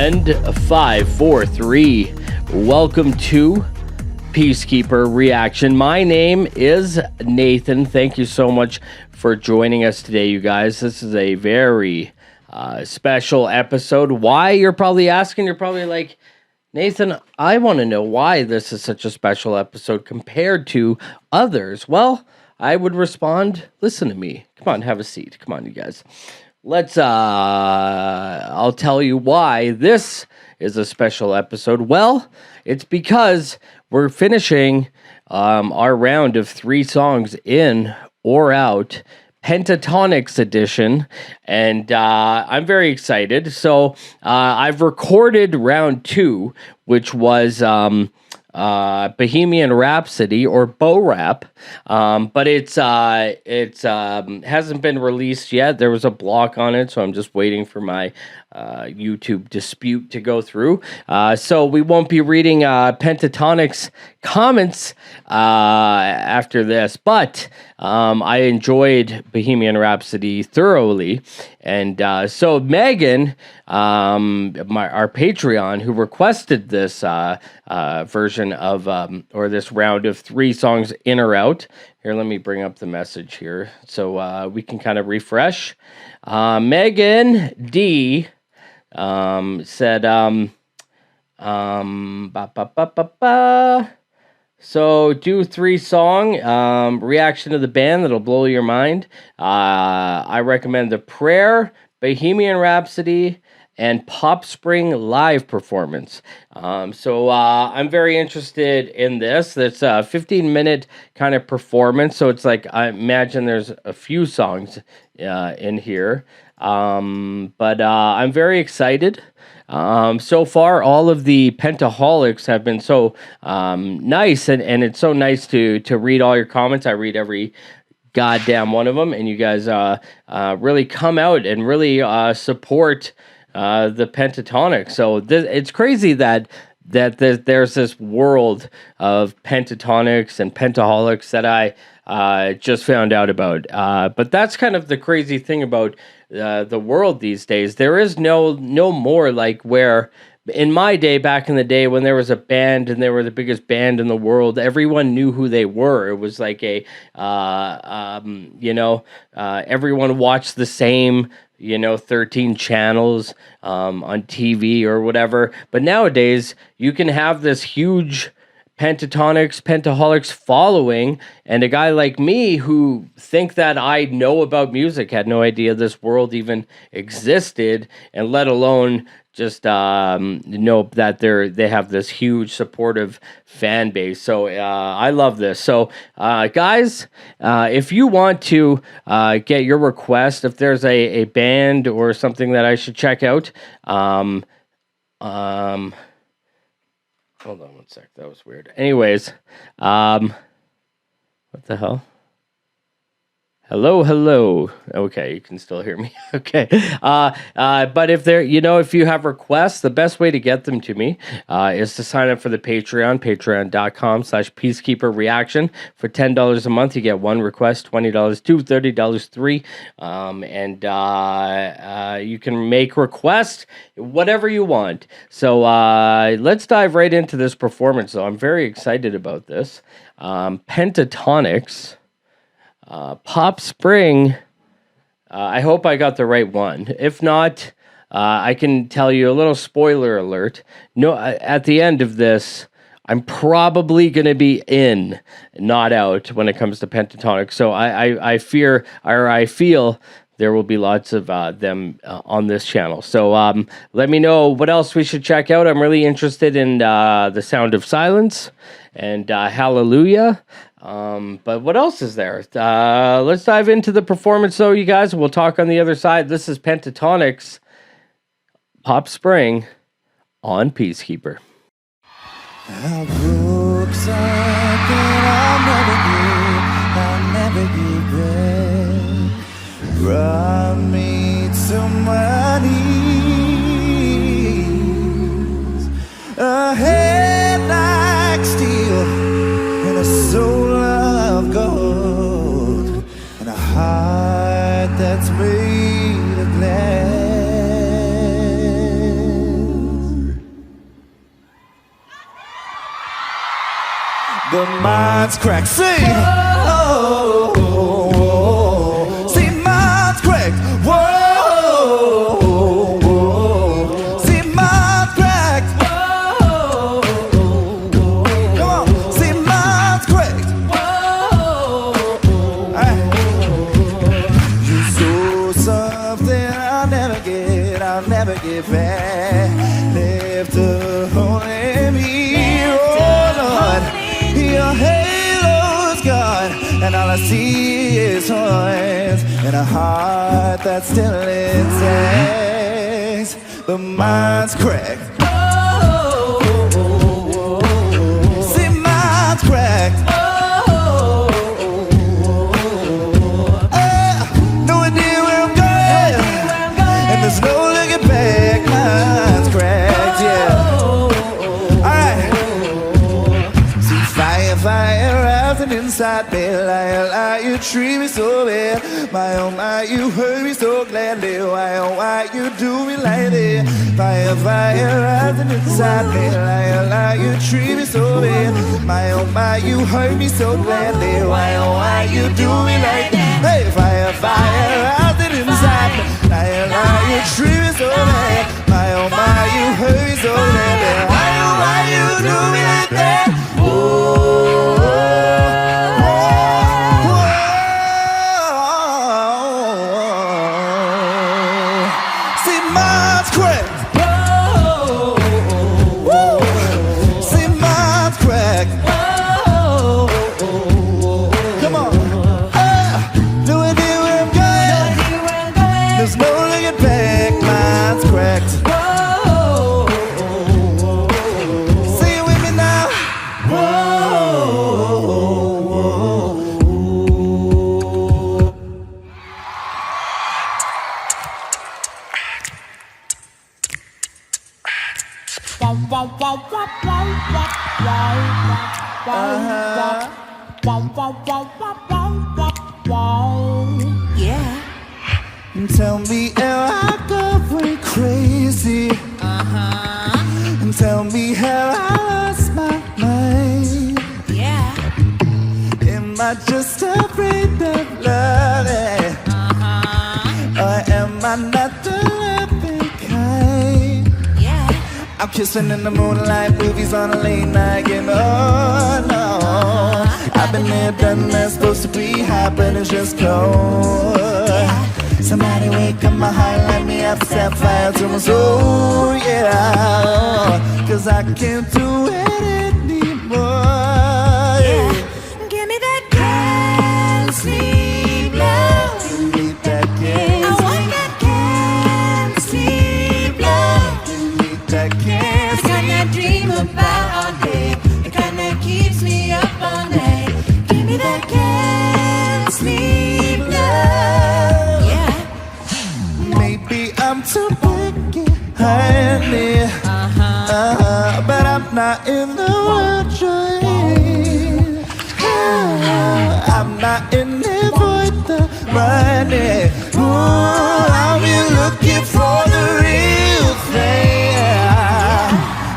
And 5, 4, 3. Welcome to PeaceKeeper Reaction. My name is Nathan. Thank you so much for joining us today, you guys. This is a very special episode. Why? You're probably asking. You're probably like, Nathan, I want to know why this is such a special episode compared to others. Well, I would respond, listen to me. Come on, have a seat. Come on, you guys. I'll tell you why this is a special episode. Well, it's because we're finishing our round of 3 songs in or out, Pentatonix edition, and I'm very excited. So I've recorded round 2, which was Bohemian Rhapsody or Bo Rap, but it's hasn't been released yet. There was a block on it, so I'm just waiting for my YouTube dispute to go through. So we won't be reading Pentatonix comments after this, but I enjoyed Bohemian Rhapsody thoroughly, and so Megan, our Patreon, who requested this version of or this round of 3 songs in or out. Here, let me bring up the message here so we can kind of refresh. Megan D said, so do 3 song reaction to the band that'll blow your mind. I recommend The Prayer, Bohemian Rhapsody, and Popspring live performance. So I'm very interested in this. It's a 15-minute kind of performance. So it's like, I imagine there's a few songs in here. But I'm very excited. So far, all of the Pentaholics have been so nice, and it's so nice to read all your comments. I read every goddamn one of them, and you guys really come out and really support the Pentatonix. So it's crazy that there's this world of Pentatonix and Pentaholics that I just found out about. But that's kind of the crazy thing about the world these days. There is no more like where in my day, back in the day when there was a band and they were the biggest band in the world, everyone knew who they were. It was like everyone watched the same 13 channels on TV or whatever. But nowadays, you can have this huge Pentaholics following, and a guy like me who think that I know about music, had no idea this world even existed, and let alone just know that they have this huge supportive fan base. So I love this. So guys, if you want to get your request, if there's a band or something that I should check out, hold on one sec. That was weird. Anyways, what the hell? Hello. Okay, you can still hear me. Okay. But if if you have requests, the best way to get them to me is to sign up for the Patreon, patreon.com/Peacekeeper Reaction. For $10 a month, you get 1 request, $20 2, $30 3. And you can make requests, whatever you want. So let's dive right into this performance, though. I'm very excited about this. Pentatonix. Popspring, I hope I got the right one. If not, I can tell you a little spoiler alert. No, at the end of this, I'm probably going to be in, not out, when it comes to Pentatonix. So I feel there will be lots of them on this channel. So let me know what else we should check out. I'm really interested in The Sound of Silence and Hallelujah. But what else is there? Let's dive into the performance, though, you guys. We'll talk on the other side. This is Pentatonix, Popspring on PeaceKeeper. I'll broke something I'll never give back. Brought me to my knees. A head like steel and a soul of gold, and a heart that's made of glass. The mind's cracked. Sing. Oh, oh, oh. See, mind's cracked. Whoa, oh, oh. See, mind's cracked. Whoa, oh, oh. Come on. See, mind's cracked. Whoa, oh, oh. You saw something I'll never get back. Left a hole in me, oh Lord. Your halo's gone, and all I see is horns and a heart that's still intact. The mind's cracked. Oh, oh, oh, oh. See, mind's cracked. Oh, oh, oh, oh. No idea where I'm going, and there's no looking back. Mind's cracked, yeah. Fire rising inside me, lie, you treat me so bad. My oh my, you hurt me so gladly. Why oh why you do me like that? Fire rising inside me, lie, you treat me so bad. My oh my, you hurt me so gladly. Why oh why you do me like that? Hey, fire rising inside me, lie, you treat me so bad. My oh my, you hurt me so gladly. Why oh why you do me like that? Yeah. Tell me, am I going crazy? And tell me how I lost my mind. Yeah. Am I just afraid of loving? Or am I not the loving kind? Yeah. I'm kissing in the moonlight, movies on a late night, and oh no, I've been there, done that, supposed to be high, but it's just cold. Somebody wake up my heart, light me up, set fire to my soul, yeah. Cause I can't do it anymore. Yeah. Give me that can't sleep love. Give me that can't I want that can't sleep love. Give me that can't The kind I dream about all day, the kind that keeps me up all night. Give me that can't sleep love. Yeah. Maybe I'm too picky, honey, but I'm not in the world trying. I'm not in it for the money. Ooh, I'll be looking for the real thing.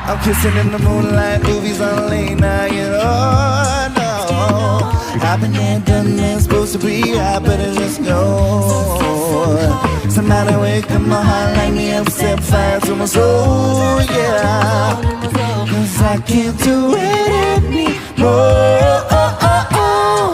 I'm kissing in the moonlight, movies on late night, you know, no. I've been there, done that, supposed to be high, but it's just no. Somebody wake up my heart, light me up, set fire to my soul, yeah. Cause I can't do it anymore.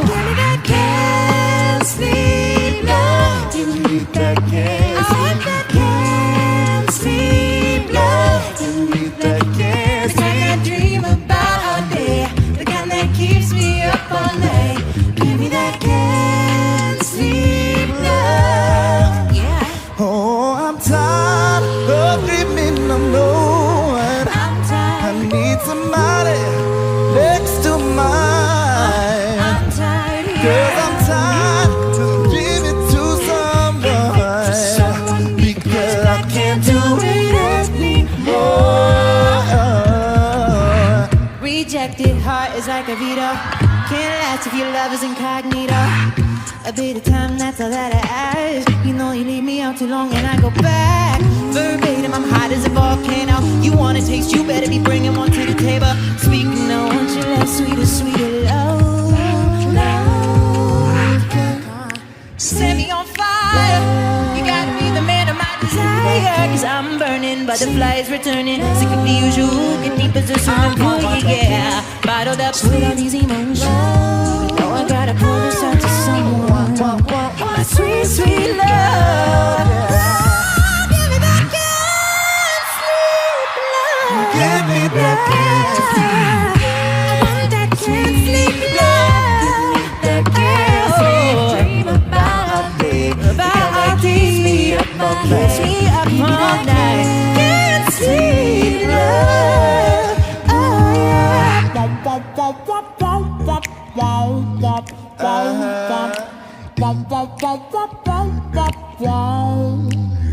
Give me that can't sleep love. Give me that I can't want that can't sleep love. Give me that can't The kind I dream about all day, the kind that keeps me up all night. Give me that can't sleep love. Yeah. Oh, I'm tired of dreaming of no one. I'm I tired. need somebody next to mine. I'm tired. Cause I'm tired to give it to someone. Because I can't do it anymore. Rejected heart is like a veto. Can't last if your love is incognito. A bit of time, that's all that I ask. You know you leave me out too long and I go back. Verbatim, I'm hot as a volcano. You want a taste, you better be bringing one to the table. Speaking of, won't you let's sweeter, sweeter love. Set me on fire. You gotta be the man of my desire. Cause I'm burning, butterflies returning. Sick of the usual, get deep as a swimming pool. Yeah, bottled up with all these emotions. Know I gotta pour this out to someone. My sweet, sweet love. Give me that can't sleep love. Give me that can't I want that can't sleep love. That can't sleep dream about our day. About our day. Keeps me up all night. Can't sleep love. Oh yeah.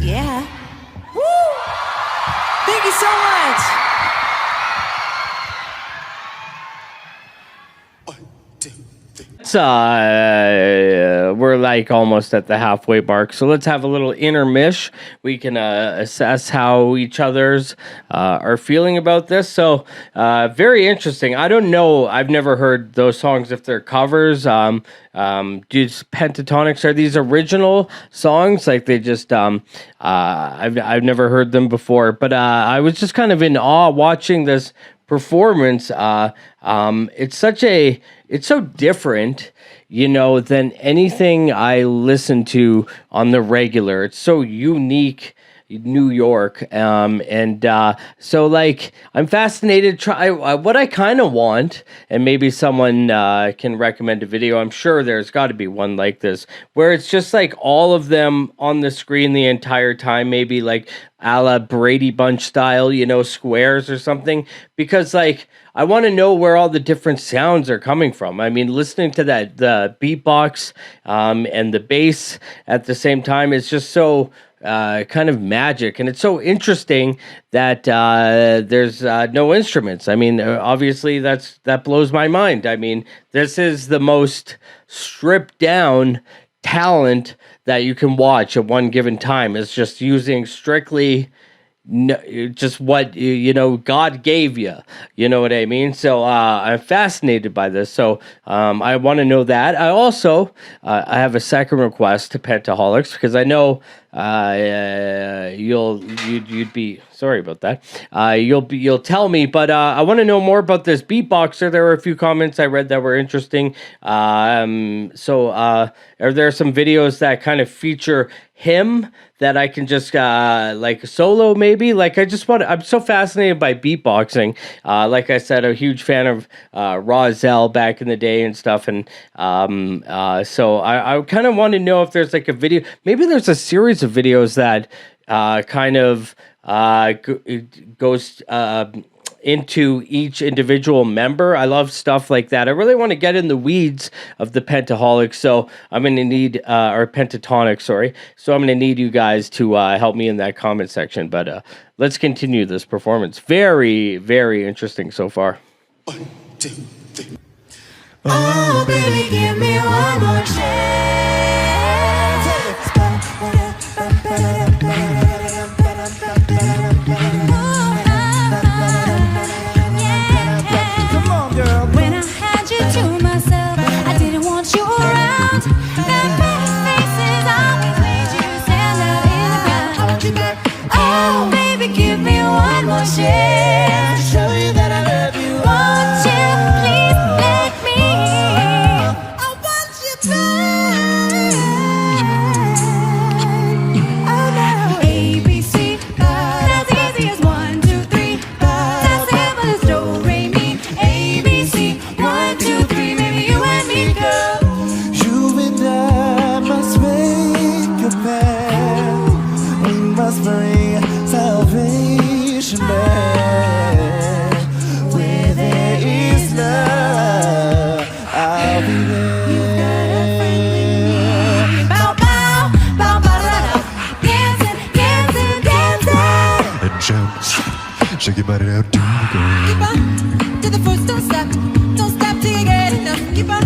Yeah. Woo! Thank you so much. We're like almost at the halfway mark, so let's have a little intermish. We can assess how each other's are feeling about this. So very interesting. I don't know. I've never heard those songs if they're covers. Do Pentatonix, are these original songs? Like they just I've never heard them before, but I was just kind of in awe watching this performance. It's so different, you know, than anything I listen to on the regular. It's so unique. New York, so like I'm fascinated. Try what I kind of want, and maybe someone can recommend a video. I'm sure there's got to be one like this where it's just like all of them on the screen the entire time, maybe like a la Brady Bunch style, you know, squares or something, because like I want to know where all the different sounds are coming from. I mean, listening to that the beatbox and the bass at the same time is just so kind of magic, and it's so interesting that there's no instruments. I mean, obviously that blows my mind. I mean, this is the most stripped down talent that you can watch at one given time. It's just using strictly just what you know God gave you. You know what I mean? So I'm fascinated by this. So I want to know that. I also I have a second request to Pentatonix, because I know you'd be sorry about that. You'll tell me, but I want to know more about this beatboxer. There were a few comments I read that were interesting. So are there some videos that kind of feature him that I can just like solo maybe? Like I'm so fascinated by beatboxing. Like I said, a huge fan of Rozelle back in the day and stuff, and so I kind of want to know if there's like a video. Maybe there's a series of videos that kind of goes into each individual member. I love stuff like that. I really want to get in the weeds of the Pentatonix, so I'm going to need, or Pentatonix, sorry. So I'm going to need you guys to help me in that comment section. But let's continue this performance. Very, very interesting so far. 1, 2, 3. Oh, baby, give me one more chance. Come on, girl. When I had you to myself, I didn't want you around. That pretty faces always made you stand out in the crowd. I want you back. Oh, baby, give me one more chance. Show you that I love you. Won't you please let me? I want you back. Oh no. A, B, C, that's easy as 1, 2, 3. That's simple as do, re, mi. A, B, C, 1, 2, 3. Maybe you and me, girl. You and I must make a path. We must bring salvation back. Where there is love, I'll be there. Bow, bow, bow, bow, bow, dancing, dancing, dancing. And shout, shake your body out to the ground. Keep on to the first, don't stop till you get enough. Keep on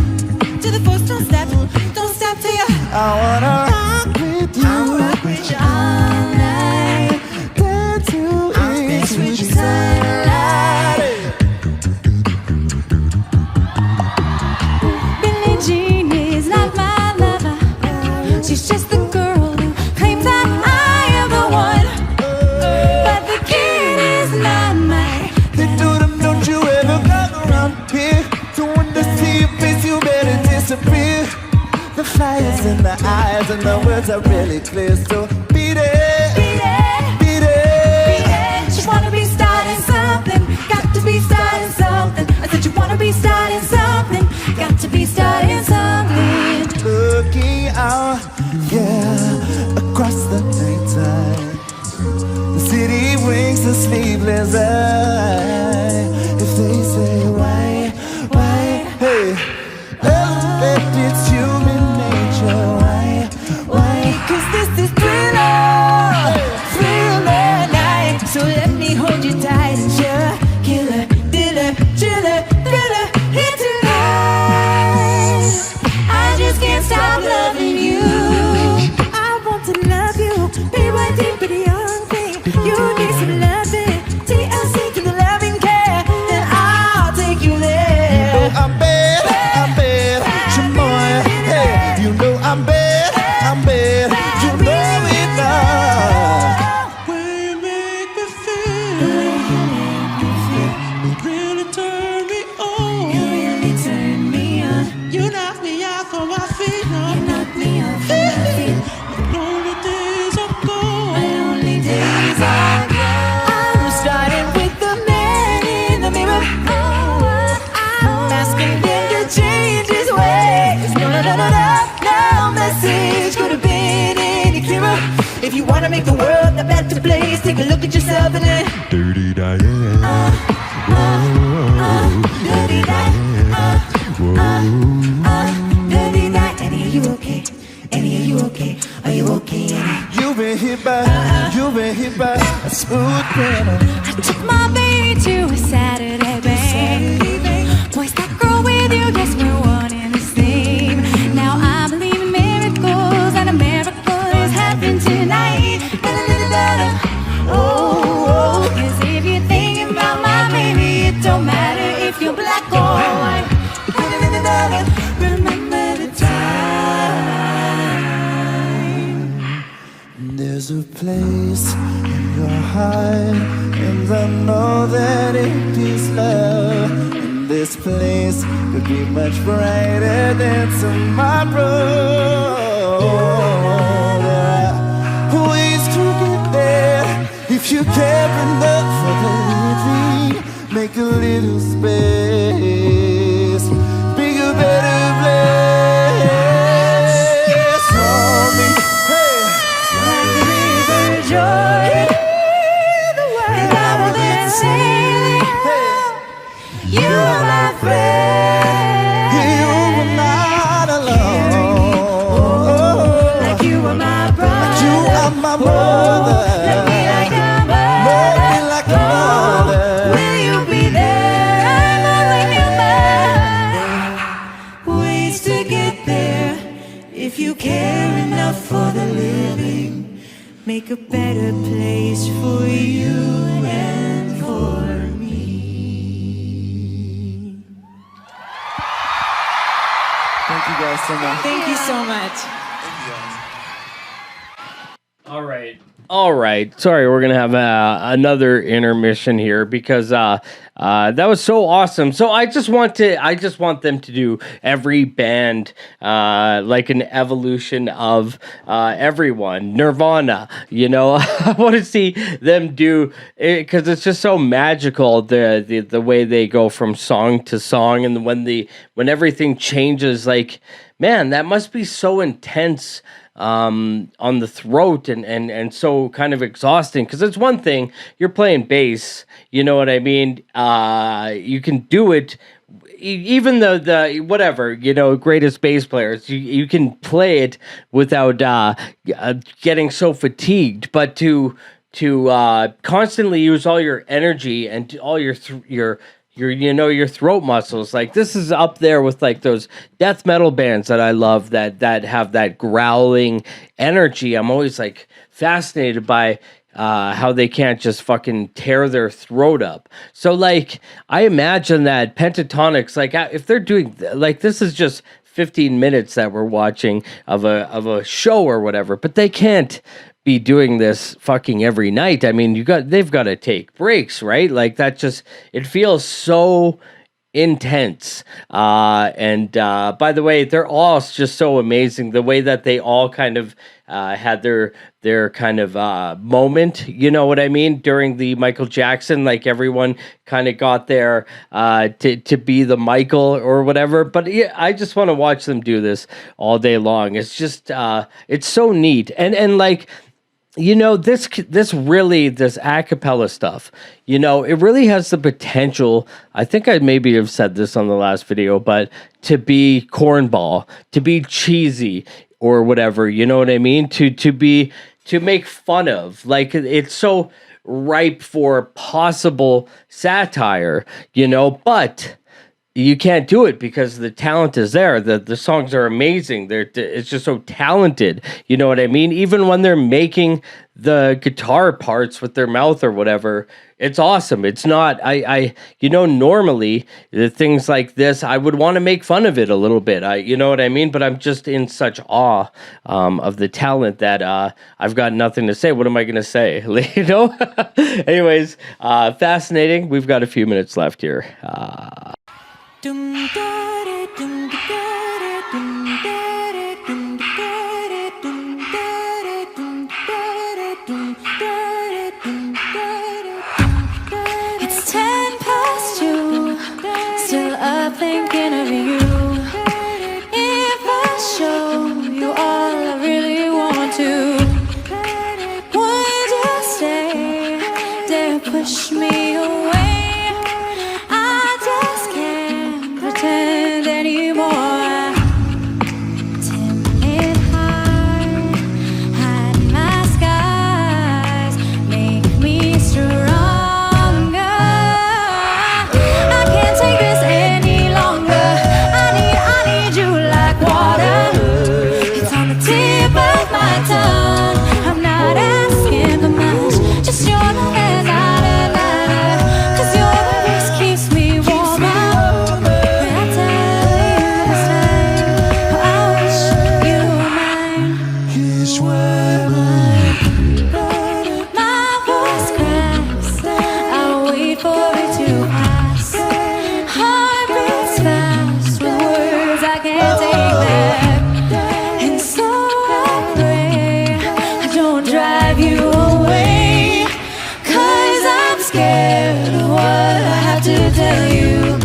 to the first, don't stop till you. I wanna rock with you. I'll rock with you all night. Dance to I'll it dance with with you the sunlight. She's just the girl who claims that I am the one, but the kid is not mine. They told him, don't you ever come around here. So when they see your face, you better disappear. The fire's in the eyes and the words are really clear. So beat it, Beat it, beat it. beat it. Just wanna be starting something, got to be starting something. I said you wanna be starting something, got to be starting something. Looking out, yeah, across the nighttime. The city winks a sleepless eye. If they say why, hey, elevate it's human nature. Why? 'Cause this is thriller, thriller night. So let me hold you tight and sure, killer, diller, chiller, thriller, here tonight. I just can't stop loving you. I want to love you, be right deep with the young thing. You need some loving, TLC to the loving care, and I'll take you there. I'm bad, Shamoy. Hey, you know I'm bad, you know it now. When you make me feel, really turn me on. You really turn me on. You knock me out from my feet. You No, knock me off my feet. lonely days are My gone. lonely days are gone. I'm starting with the man in the mirror. I'm asking him to change his ways. No message could have been any clearer. If you wanna make the world a better place, take a look at yourself and then Dirty Diane. dirty night, dirty night. Annie, are you okay? Annie, are you okay? Are you okay, Annie? You've been hit by a smooth criminal. I took my baby to a Saturday bang. Boys, that girl with you, guess we're one and the same. Now I believe in miracles, and a miracle is happening tonight. Oh, 'cause if you're thinking about my baby, it don't matter if you're black or white. Remember the time. There's a place in your heart, and I know that it is love. And this place could be much brighter than tomorrow. There are ways to get there if you care enough for the living. Make a little space, be a better place. Hold me, hey. Joy, the world I will then sing. You are my friend. You are not alone. Like you are my brother. You are my mother. Love me like a mother. Love me like a mother. Will you be there? I'm only human. Ways to get there. If you care enough for the living, make a better place for you and for me. Thank you guys so much. Thank you so much. All right. Sorry, we're gonna have another intermission here because that was so awesome. So I just want them to do every band like an evolution of everyone. Nirvana, you know, I want to see them do it because it's just so magical the way they go from song to song, and when everything changes. Like, man, that must be so intense on the throat and so kind of exhausting, because it's one thing you're playing bass, you know what I mean, you can do it, even the whatever, you know, greatest bass players, you can play it without getting so fatigued, but to constantly use all your energy and all your throat muscles, like this is up there with like those death metal bands that I love that have that growling energy. I'm always like fascinated by how they can't just fucking tear their throat up. So like I imagine that Pentatonix, like if they're doing like, this is just 15 minutes that we're watching of a show or whatever, but they can't be doing this fucking every night. I mean, they've got to take breaks, right? Like that just, it feels so intense. And by the way, they're all just so amazing. The way that they all kind of had their kind of moment, you know what I mean, during the Michael Jackson, like everyone kind of got there to be the Michael or whatever. But yeah, I just want to watch them do this all day long. It's just it's so neat. And like, you know, this a cappella stuff, you know, it really has the potential. I think I maybe have said this on the last video, but to be cornball, to be cheesy or whatever, you know what I mean? To make fun of. Like, it's so ripe for possible satire, you know, but you can't do it because the talent is there. The songs are amazing. It's just so talented. You know what I mean? Even when they're making the guitar parts with their mouth or whatever, it's awesome. It's not, you know, normally the things like this, I would want to make fun of it a little bit. You know what I mean? But I'm just in such awe of the talent that I've got nothing to say. What am I going to say? You know? Anyways, fascinating. We've got a few minutes left here. Dum da da dum da da dum da da dum da da dum da da dum da da dum da da dum da. It's 2:10, still up thinking of you. If I show you all I really want to, would you stay? Dare push me away? Pretend anymore. Timid heart, hide my skies, make me stronger. I can't take this any longer. I need you like water. It's on the tip of my tongue. I'm not asking for much, just your love and na-na-na-na. 'Cause your embrace keeps me warm. Tell you,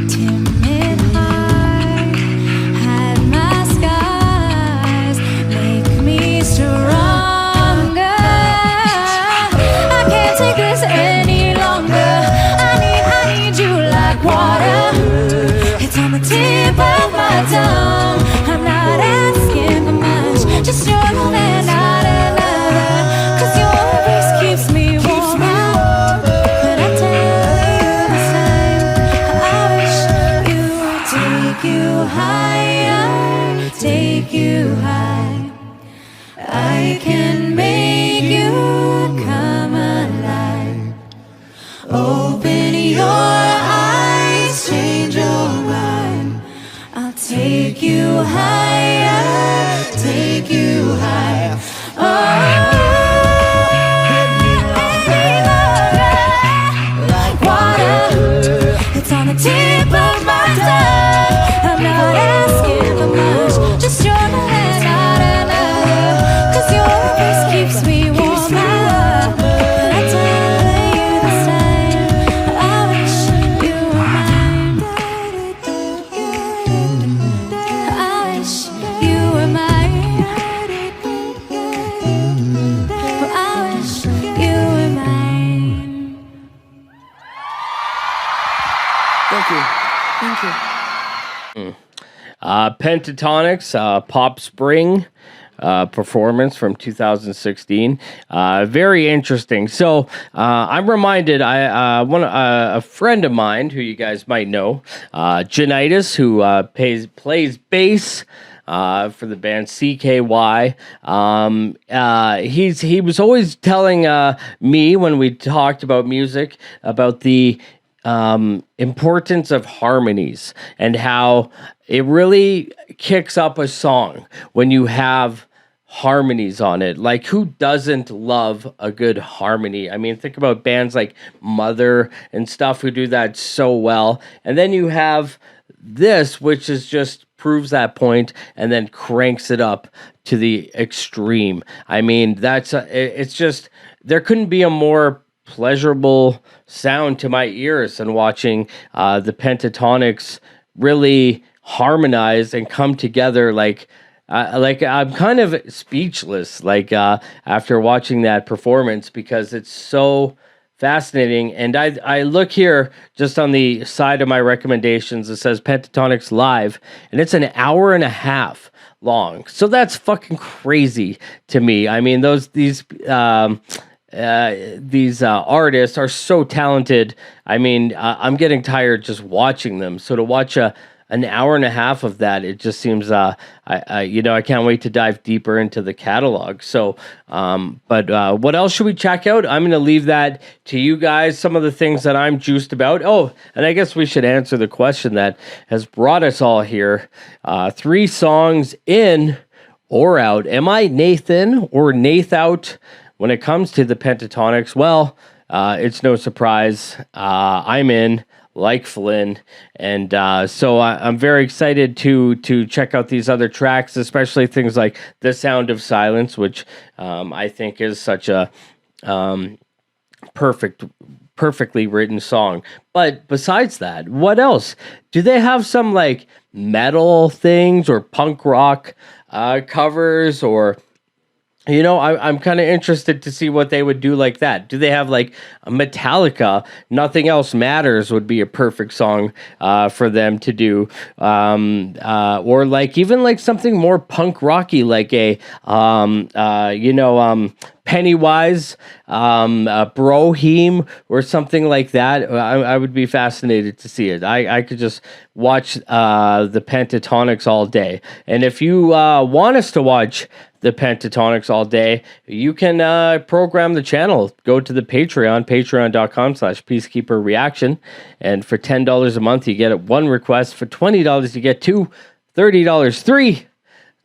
timid heart, hide my skies, make me stronger. I can't take this any longer. I need you like water. It's on the tip of my tongue. I'm not asking for much, just your love and na-na-na-na. 'Cause your embrace keeps me warm. Take you high. I can make you come alive. Open your eyes, change your mind. I'll take you higher, take you high. Like water, it's on the tip of my tongue. I'm not asking for much, just your love and na-na-na. 'Cause your embrace keeps me warm. But I tell you this time, I wish you were mine. I wish you were mine. I wish you were mine. Thank you. Thank you. Pentatonix, Popspring performance from 2016. Very interesting. So I'm reminded, a friend of mine who you guys might know, Janitis, who plays bass for the band CKY. He was always telling me when we talked about music about the importance of harmonies and how it really kicks up a song when you have harmonies on it. Like, who doesn't love a good harmony? I mean, think about bands like Mother and stuff who do that so well. And then you have this, which is just proves that point and then cranks it up to the extreme. I mean, it's just, there couldn't be a more pleasurable sound to my ears than watching the Pentatonix really harmonize and come together. Like I'm kind of speechless after watching that performance, because it's so fascinating. And I look here just on the side of my recommendations, it says Pentatonix Live, and it's an hour and a half long. So that's fucking crazy to me. I mean, these artists are so talented. I mean, I'm getting tired just watching them. So to watch an hour and a half of that, it just seems, I can't wait to dive deeper into the catalog. So, but what else should we check out? I'm going to leave that to you guys, some of the things that I'm juiced about. Oh, and I guess we should answer the question that has brought us all here. 3 songs in or out. Am I Nathan or Nath out when it comes to the Pentatonix? Well, it's no surprise. I'm in, like Flynn, and so I'm very excited to check out these other tracks, especially things like The Sound of Silence, which I think is such a perfectly written song. But besides that, what else? Do they have some like metal things or punk rock covers, or I'm kind of interested to see what they would do like that. Do they have like a Metallica? Nothing Else Matters would be a perfect song for them to do. Or like even like something more punk rocky, like a Pennywise, Broheem, or something like that. I would be fascinated to see it. I could just watch the Pentatonix all day. And if you want us to watch the Pentatonix all day, you can program the channel. Go to the Patreon, patreon.com/Peacekeeper Reaction. And for $10 a month, you get 1 request. For $20, you get 2. $30, 3.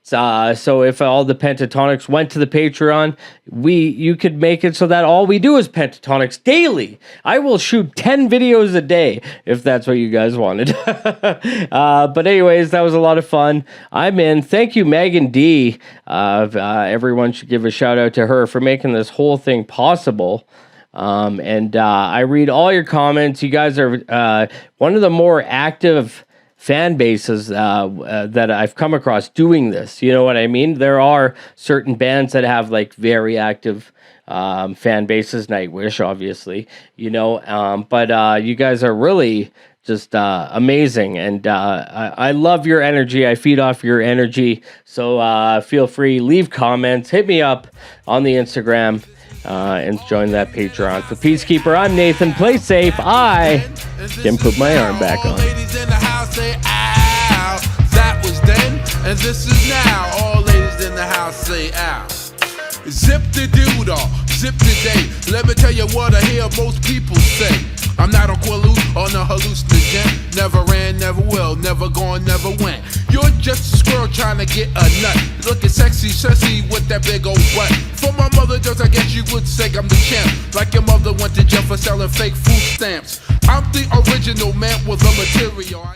So if all the Pentatonix went to the Patreon, you could make it so that all we do is Pentatonix daily. I will shoot 10 videos a day if that's what you guys wanted. But anyways, that was a lot of fun. I'm in. Thank you, Megan D. Everyone should give a shout out to her for making this whole thing possible. And I read all your comments. You guys are one of the more active fan bases that I've come across doing this. You know what I mean? There are certain bands that have like very active fan bases, Nightwish, obviously, but you guys are really just amazing, and I love your energy. I feed off your energy, so feel free, leave comments, hit me up on the Instagram, and join that Patreon. For Peacekeeper, I'm Nathan. Play safe. I can put my arm back on. Ladies in the house say ow. That was then, and this is now. All ladies in the house say ow. Zip the doodah, zip the day. Let me tell you what I hear most people say. I'm not a Quaalude or no hallucinogen. Never ran, never will, never gone, never went. You're just a squirrel trying to get a nut. Looking sexy, sexy with that big old butt. For my mother, just I guess you would say I'm the champ. Like your mother went to jail for selling fake food stamps. I'm the original man with the material.